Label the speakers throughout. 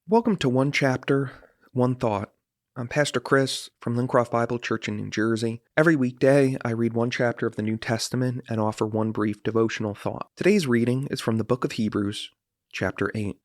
Speaker 1: Welcome to One Chapter, One Thought. I'm Pastor Chris from Lincroft Bible Church in New Jersey. Every weekday, I read one chapter of the New Testament and offer one brief devotional thought. Today's reading is from the book of Hebrews, chapter 8.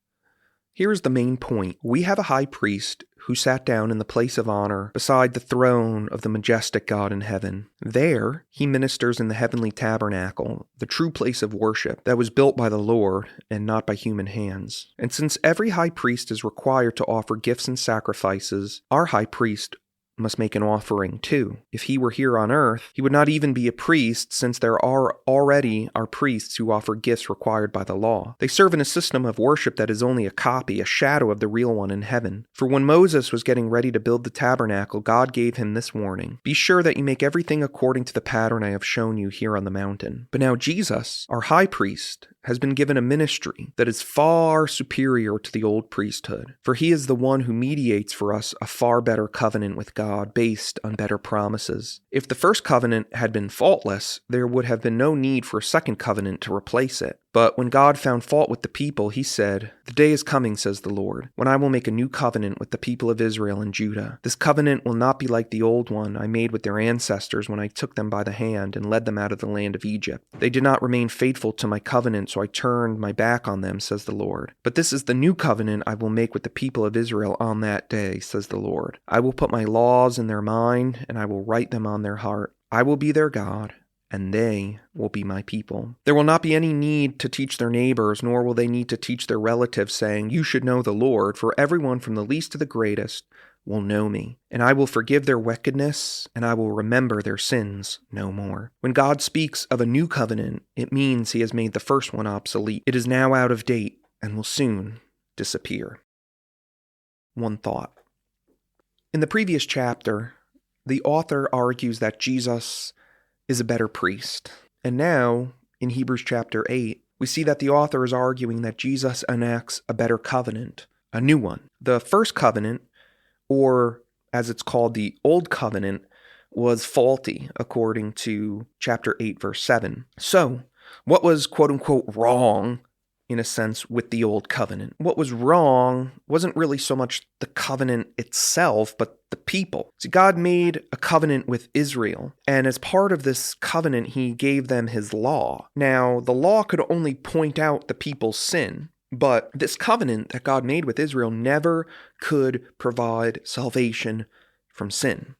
Speaker 1: Here is the main point. We have a high priest who sat down in the place of honor beside the throne of the majestic God in heaven. There, he ministers in the heavenly tabernacle, the true place of worship that was built by the Lord and not by human hands. And since every high priest is required to offer gifts and sacrifices, our high priest must make an offering too. If he were here on earth, he would not even be a priest, since there are already priests who offer gifts required by the law. They serve in a system of worship that is only a copy, a shadow of the real one in heaven. For when Moses was getting ready to build the tabernacle, God gave him this warning: "Be sure that you make everything according to the pattern I have shown you here on the mountain." But now Jesus, our high priest, has been given a ministry that is far superior to the old priesthood, for he is the one who mediates for us a far better covenant with God based on better promises. If the first covenant had been faultless, there would have been no need for a second covenant to replace it. But when God found fault with the people, he said, "The day is coming, says the Lord, when I will make a new covenant with the people of Israel and Judah. This covenant will not be like the old one I made with their ancestors when I took them by the hand and led them out of the land of Egypt. They did not remain faithful to my covenant, so I turned my back on them, says the Lord. But this is the new covenant I will make with the people of Israel on that day, says the Lord. I will put my laws in their mind, and I will write them on their heart. I will be their God, and they will be my people. There will not be any need to teach their neighbors, nor will they need to teach their relatives, saying, 'You should know the Lord,' for everyone from the least to the greatest will know me. And I will forgive their wickedness, and I will remember their sins no more." When God speaks of a new covenant, it means he has made the first one obsolete. It is now out of date and will soon disappear. One thought. In the previous chapter, the author argues that Jesus is a better priest. And now, in Hebrews chapter 8, we see that the author is arguing that Jesus enacts a better covenant, a new one. The first covenant, or as it's called, the Old Covenant, was faulty, according to chapter 8, verse 7. So, what was quote-unquote wrong, in a sense, with the Old Covenant? What was wrong wasn't really so much the covenant itself, but the people. See, God made a covenant with Israel, and as part of this covenant, he gave them his law. Now, the law could only point out the people's sin, but this covenant that God made with Israel never could provide salvation from sin.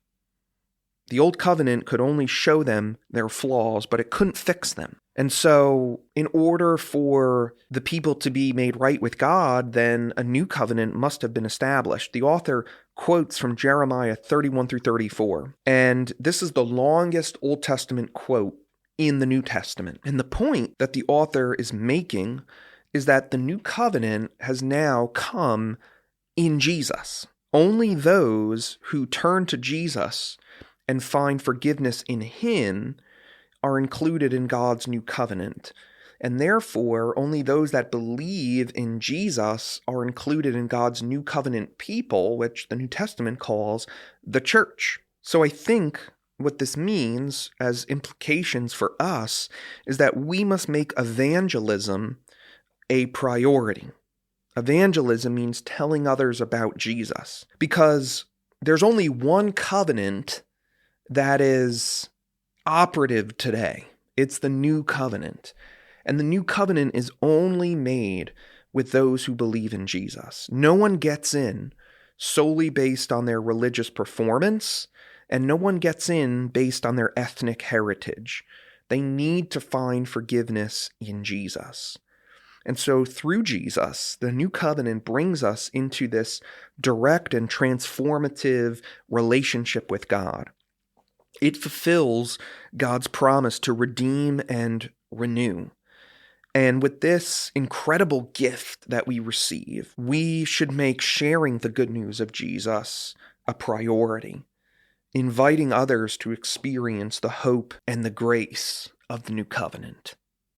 Speaker 1: The old covenant could only show them their flaws, but it couldn't fix them. And so, in order for the people to be made right with God, then a new covenant must have been established. The author quotes from Jeremiah 31 through 34, and this is the longest Old Testament quote in the New Testament. And the point that the author is making is that the new covenant has now come in Jesus. Only those who turn to Jesus and find forgiveness in him are included in God's new covenant. And therefore, only those that believe in Jesus are included in God's new covenant people, which the New Testament calls the church. So I think what this means as implications for us is that we must make evangelism a priority. Evangelism means telling others about Jesus, because there's only one covenant that is operative today. It's the new covenant. And the new covenant is only made with those who believe in Jesus. No one gets in solely based on their religious performance, and no one gets in based on their ethnic heritage. They need to find forgiveness in Jesus. And so through Jesus, the new covenant brings us into this direct and transformative relationship with God. It fulfills God's promise to redeem and renew. And with this incredible gift that we receive, we should make sharing the good news of Jesus a priority, inviting others to experience the hope and the grace of the new covenant.